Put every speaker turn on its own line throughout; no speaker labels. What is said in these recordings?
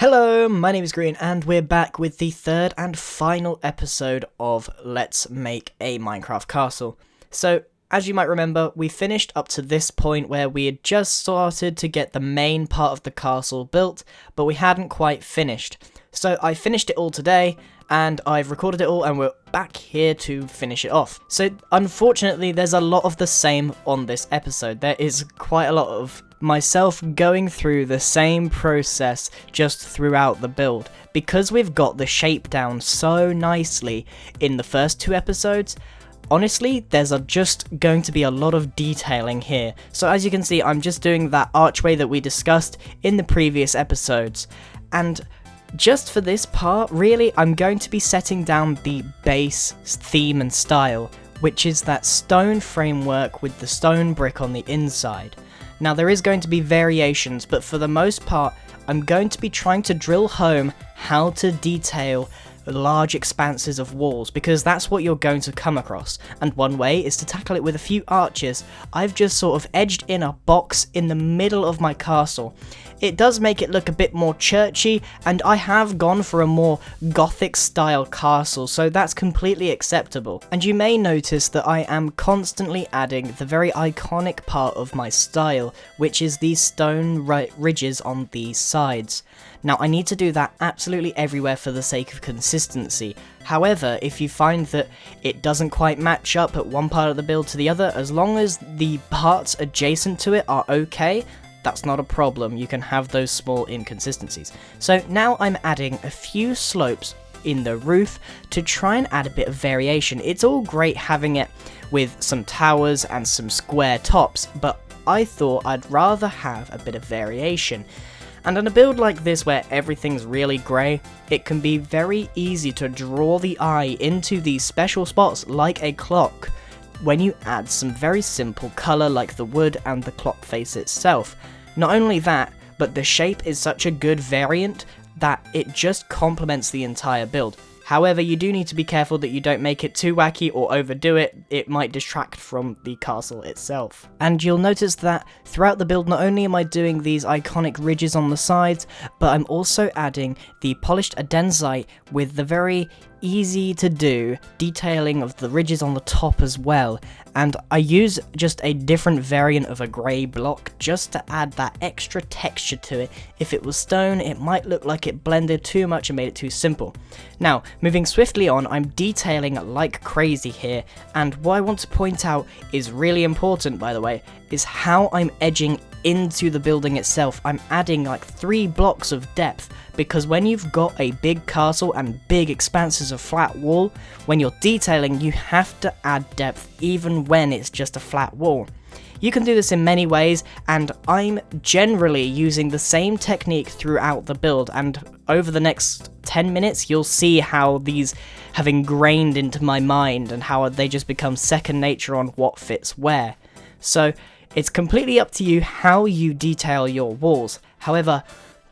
Hello, my name is Grian and we're back with the third and final episode of Let's Make a Minecraft Castle. So, as you might remember, we finished up to this point where we had just started to get the main part of the castle built, but we hadn't quite finished. So I finished it all today, and I've recorded it all, and we're back here to finish it off. So unfortunately, there's a lot of the same on this episode. There is quite a lot of myself going through the same process just throughout the build. Because we've got the shape down so nicely in the first two episodes, honestly, there's just going to be a lot of detailing here. So as you can see, I'm just doing that archway that we discussed in the previous episodes. And just for this part, really, I'm going to be setting down the base theme and style, which is that stone framework with the stone brick on the inside. Now, there is going to be variations, but for the most part, I'm going to be trying to drill home how to detail large expanses of walls, because that's what you're going to come across, and one way is to tackle it with a few arches. I've just sort of edged in a box in the middle of my castle. It does make it look a bit more churchy, and I have gone for a more gothic style castle, so that's completely acceptable. And you may notice that I am constantly adding the very iconic part of my style, which is these stone ridges on these sides. Now, I need to do that absolutely everywhere for the sake of consistency. However, if you find that it doesn't quite match up at one part of the build to the other, as long as the parts adjacent to it are okay, that's not a problem. You can have those small inconsistencies. So now I'm adding a few slopes in the roof to try and add a bit of variation. It's all great having it with some towers and some square tops, but I thought I'd rather have a bit of variation. And on a build like this where everything's really grey, it can be very easy to draw the eye into these special spots like a clock when you add some very simple colour like the wood and the clock face itself. Not only that, but the shape is such a good variant that it just complements the entire build. However, you do need to be careful that you don't make it too wacky or overdo it. It might distract from the castle itself. And you'll notice that throughout the build, not only am I doing these iconic ridges on the sides, but I'm also adding the polished andesite with the very easy to do detailing of the ridges on the top as well. And I use just a different variant of a grey block just to add that extra texture to it. If it was stone, it might look like it blended too much and made it too simple. Now, moving swiftly on, I'm detailing like crazy here, and what I want to point out is really important, by the way, is how I'm edging into the building itself. I'm adding like 3 blocks of depth, because when you've got a big castle and big expanses of flat wall, when you're detailing, you have to add depth even when it's just a flat wall. You can do this in many ways, and I'm generally using the same technique throughout the build, and over the next 10 minutes you'll see how these have ingrained into my mind and how they just become second nature on what fits where. So it's completely up to you how you detail your walls. However,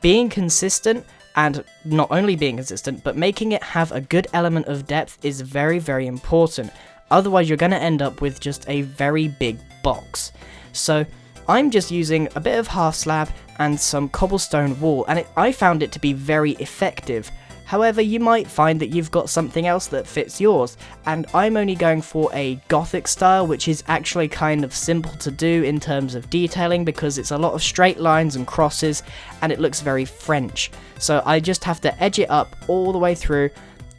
being consistent, and not only being consistent, but making it have a good element of depth is very, very important. Otherwise, you're going to end up with just a very big box. So I'm just using a bit of half slab and some cobblestone wall, and I found it to be very effective. However, you might find that you've got something else that fits yours, and I'm only going for a gothic style, which is actually kind of simple to do in terms of detailing because it's a lot of straight lines and crosses, and it looks very French. So I just have to edge it up all the way through.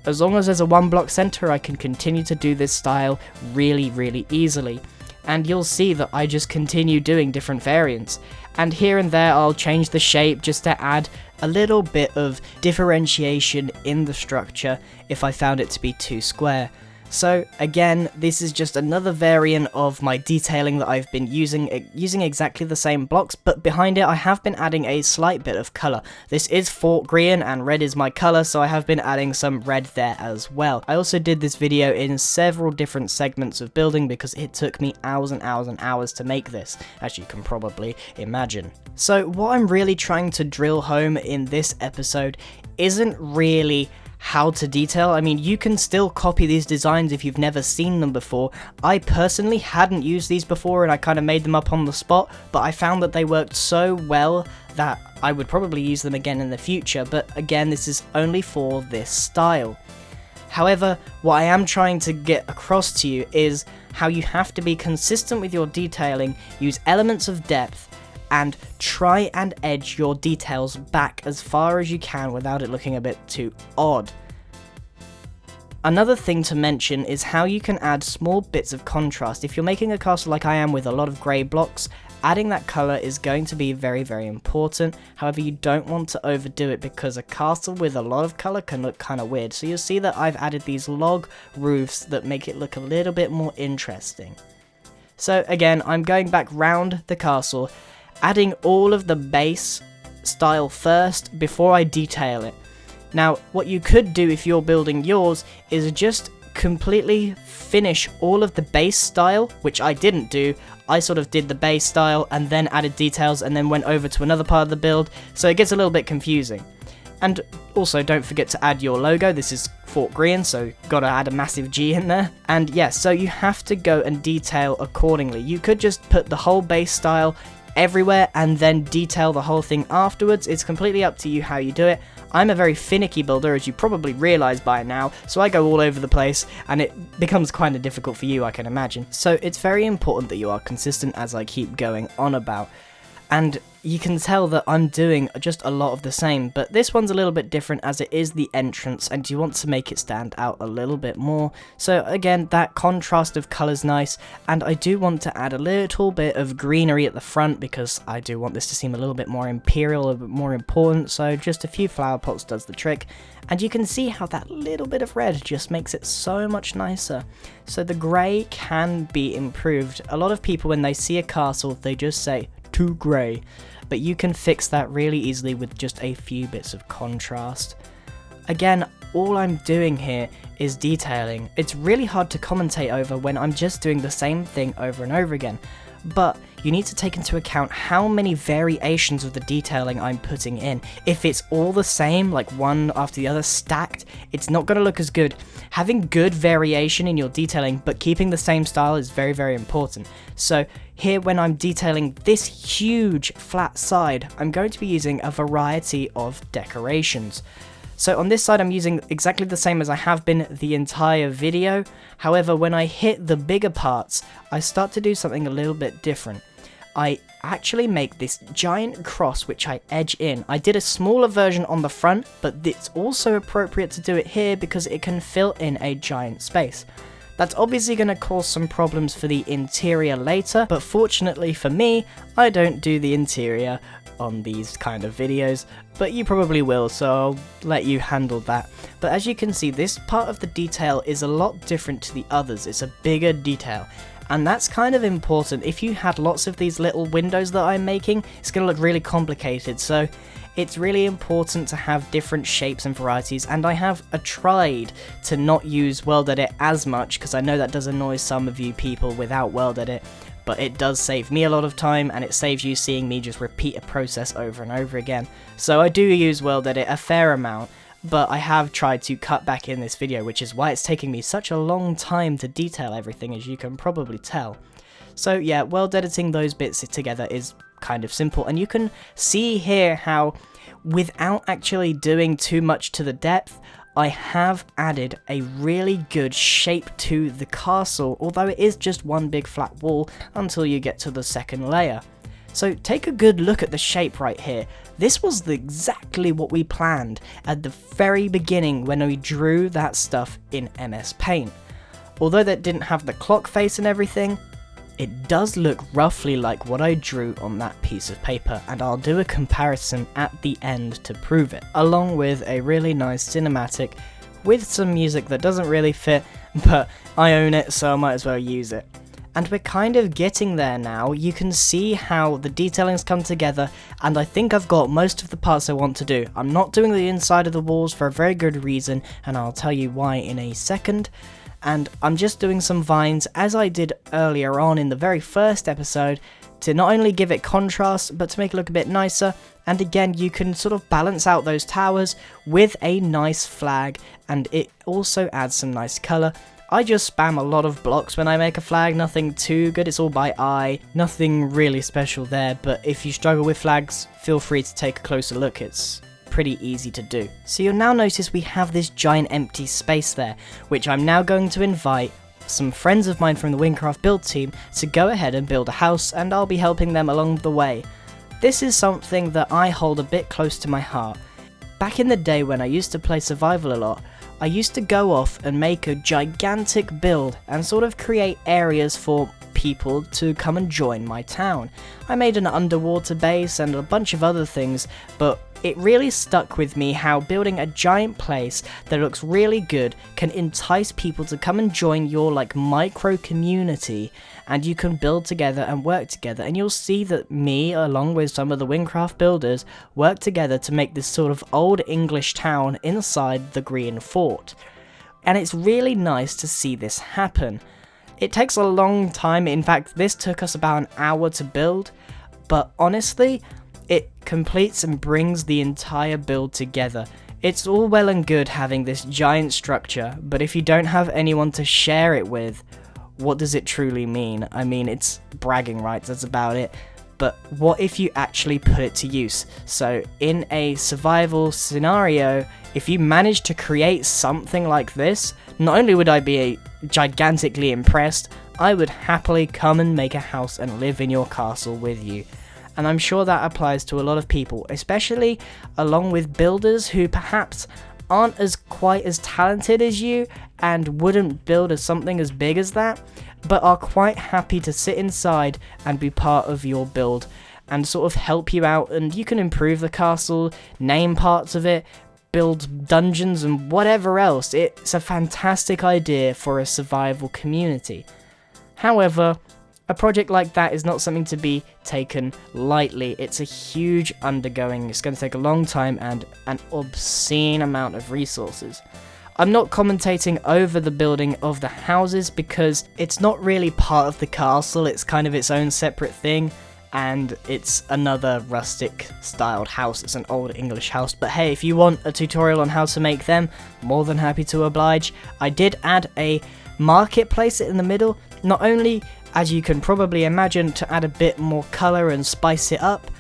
As long as there's a 1 block center, I can continue to do this style really, really easily. And you'll see that I just continue doing different variants. And here and there I'll change the shape just to add a little bit of differentiation in the structure if I found it to be too square. So again, this is just another variant of my detailing that I've been using exactly the same blocks, but behind it I have been adding a slight bit of colour. This is Fort Grian and red is my colour, so I have been adding some red there as well. I also did this video in several different segments of building because it took me hours and hours and hours to make this, as you can probably imagine. So what I'm really trying to drill home in this episode isn't really how to detail. I mean, you can still copy these designs if you've never seen them before. I personally hadn't used these before and I kind of made them up on the spot, but I found that they worked so well that I would probably use them again in the future, but again, this is only for this style. However, what I am trying to get across to you is how you have to be consistent with your detailing, use elements of depth, and try and edge your details back as far as you can without it looking a bit too odd. Another thing to mention is how you can add small bits of contrast. If you're making a castle like I am with a lot of grey blocks, adding that colour is going to be very, very important. However, you don't want to overdo it because a castle with a lot of colour can look kind of weird. So you'll see that I've added these log roofs that make it look a little bit more interesting. So again, I'm going back round the castle, adding all of the base style first before I detail it. Now, what you could do if you're building yours is just completely finish all of the base style, which I didn't do. I sort of did the base style and then added details and then went over to another part of the build, so it gets a little bit confusing. And also, don't forget to add your logo. This is Fort Grian, so gotta add a massive G in there. And yes, so you have to go and detail accordingly. You could just put the whole base style everywhere and then detail the whole thing afterwards. It's completely up to you how you do it. I'm a very finicky builder, as you probably realise by now, so I go all over the place and it becomes kind of difficult for you, I can imagine. So it's very important that you are consistent, as I keep going on about. And you can tell that I'm doing just a lot of the same, but this one's a little bit different as it is the entrance and you want to make it stand out a little bit more. So again, that contrast of colour's nice, and I do want to add a little bit of greenery at the front because I do want this to seem a little bit more imperial, a bit more important, so just a few flower pots does the trick. And you can see how that little bit of red just makes it so much nicer. So the grey can be improved. A lot of people, when they see a castle, they just say, too grey, but you can fix that really easily with just a few bits of contrast. Again, all I'm doing here is detailing. It's really hard to commentate over when I'm just doing the same thing over and over again, but you need to take into account how many variations of the detailing I'm putting in. If it's all the same, like one after the other stacked, it's not going to look as good. Having good variation in your detailing but keeping the same style is very, very important. So here, when I'm detailing this huge flat side, I'm going to be using a variety of decorations. So on this side I'm using exactly the same as I have been the entire video. However, when I hit the bigger parts, I start to do something a little bit different. I actually make this giant cross which I edge in. I did a smaller version on the front, but it's also appropriate to do it here because it can fill in a giant space. That's obviously going to cause some problems for the interior later, but fortunately for me, I don't do the interior on these kind of videos, but you probably will, so I'll let you handle that. But as you can see, this part of the detail is a lot different to the others. It's a bigger detail, and that's kind of important. If you had lots of these little windows that I'm making, it's going to look really complicated, so it's really important to have different shapes and varieties, and I have tried to not use World Edit as much, because I know that does annoy some of you people without World Edit, but it does save me a lot of time, and it saves you seeing me just repeat a process over and over again. So I do use World Edit a fair amount, but I have tried to cut back in this video, which is why it's taking me such a long time to detail everything, as you can probably tell. So yeah, world editing those bits together is kind of simple, and you can see here how, without actually doing too much to the depth, I have added a really good shape to the castle, although it is just one big flat wall until you get to the second layer. So take a good look at the shape right here. This was exactly what we planned at the very beginning when we drew that stuff in MS Paint. Although that didn't have the clock face and everything, it does look roughly like what I drew on that piece of paper, and I'll do a comparison at the end to prove it, along with a really nice cinematic with some music that doesn't really fit, but I own it, so I might as well use it. And we're kind of getting there now. You can see how the detailing's come together, and I think I've got most of the parts I want to do. I'm not doing the inside of the walls for a very good reason, and I'll tell you why in a second. And I'm just doing some vines, as I did earlier on in the very first episode, to not only give it contrast, but to make it look a bit nicer. And again, you can sort of balance out those towers with a nice flag, and it also adds some nice colour. I just spam a lot of blocks when I make a flag, nothing too good, it's all by eye, nothing really special there, but if you struggle with flags, feel free to take a closer look, it's pretty easy to do. So you'll now notice we have this giant empty space there, which I'm now going to invite some friends of mine from the Wingcraft build team to go ahead and build a house, and I'll be helping them along the way. This is something that I hold a bit close to my heart. Back in the day when I used to play survival a lot, I used to go off and make a gigantic build and sort of create areas for people to come and join my town. I made an underwater base and a bunch of other things, but it really stuck with me how building a giant place that looks really good can entice people to come and join your like micro community, and you can build together and work together, and you'll see that me along with some of the Wingcraft builders work together to make this sort of old English town inside the Grian fort. And it's really nice to see this happen. It takes a long time, in fact this took us about an hour to build, but honestly it completes and brings the entire build together. It's all well and good having this giant structure, but if you don't have anyone to share it with, what does it truly mean? I mean, it's bragging rights, that's about it. But what if you actually put it to use? So in a survival scenario, if you manage to create something like this, not only would I be gigantically impressed, I would happily come and make a house and live in your castle with you. And I'm sure that applies to a lot of people, especially along with builders who perhaps aren't as quite as talented as you and wouldn't build something as big as that, but are quite happy to sit inside and be part of your build and sort of help you out, and you can improve the castle, name parts of it, build dungeons and whatever else. It's a fantastic idea for a survival community. However, a project like that is not something to be taken lightly. It's a huge undergoing, it's going to take a long time and an obscene amount of resources. I'm not commentating over the building of the houses because it's not really part of the castle, it's kind of its own separate thing, and it's another rustic styled house, it's an old English house, but hey, if you want a tutorial on how to make them, more than happy to oblige. I did add a marketplace in the middle, not only as you can probably imagine to add a bit more colour and spice it up,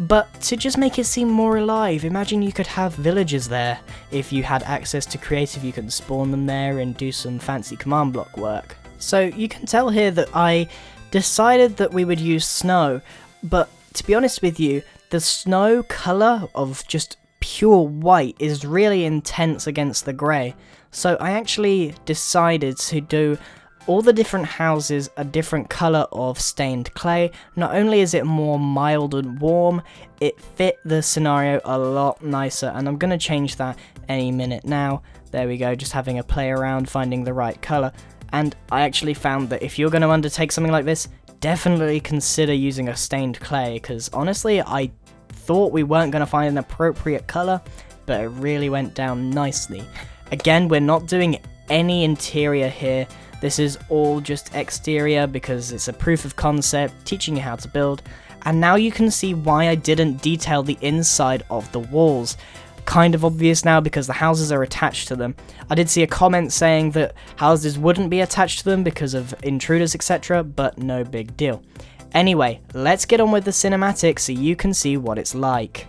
but to just make it seem more alive. Imagine you could have villagers there. If you had access to creative, you can spawn them there and do some fancy command block work. So you can tell here that I decided that we would use snow, but to be honest with you, the snow colour of just pure white is really intense against the grey. So I actually decided to do all the different houses a different colour of stained clay. Not only is it more mild and warm, it fit the scenario a lot nicer, and I'm going to change that any minute now. There we go, just having a play around finding the right colour. And I actually found that if you're going to undertake something like this, definitely consider using a stained clay, because honestly I thought we weren't going to find an appropriate colour, but it really went down nicely. Again, we're not doing any interior here. This is all just exterior because it's a proof of concept, teaching you how to build. And now you can see why I didn't detail the inside of the walls. Kind of obvious now because the houses are attached to them. I did see a comment saying that houses wouldn't be attached to them because of intruders, etc., but no big deal. Anyway, let's get on with the cinematic so you can see what it's like.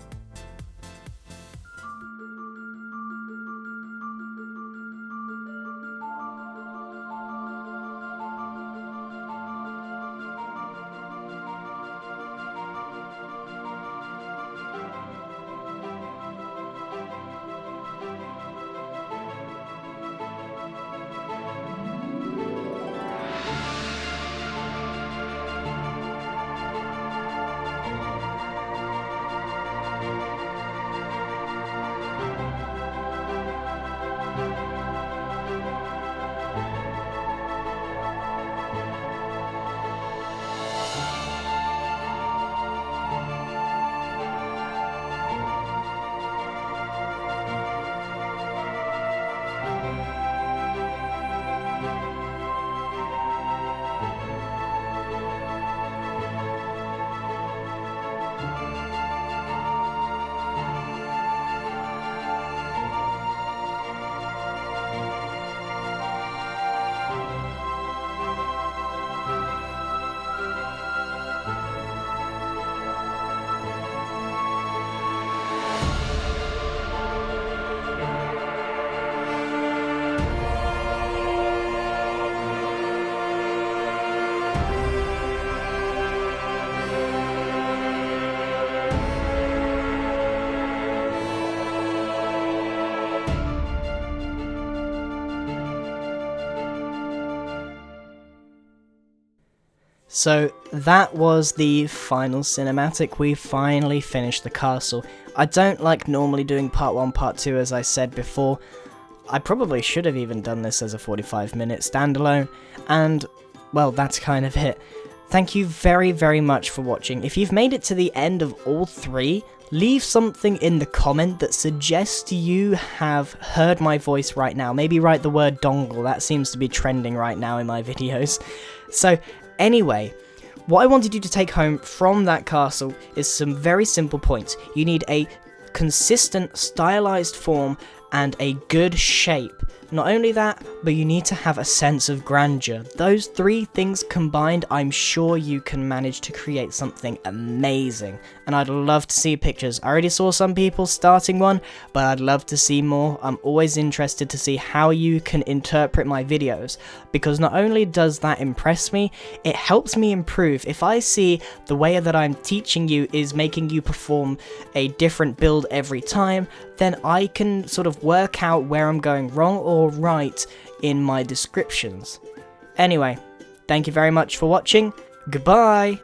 So that was the final cinematic. We finally finished the castle. I don't like normally doing part 1, part 2 as I said before. I probably should have even done this as a 45-minute standalone, and well, that's kind of it. Thank you very, very much for watching. If you've made it to the end of all 3, leave something in the comment that suggests you have heard my voice right now. Maybe write the word dongle, that seems to be trending right now in my videos. So anyway, what I wanted you to take home from that castle is some very simple points. You need a consistent, stylized form and a good shape. Not only that, but you need to have a sense of grandeur. Those 3 things combined, I'm sure you can manage to create something amazing. And I'd love to see pictures. I already saw some people starting one, but I'd love to see more. I'm always interested to see how you can interpret my videos, because not only does that impress me, it helps me improve. If I see the way that I'm teaching you is making you perform a different build every time, then I can sort of work out where I'm going wrong or right in my descriptions. Anyway, thank you very much for watching. Goodbye!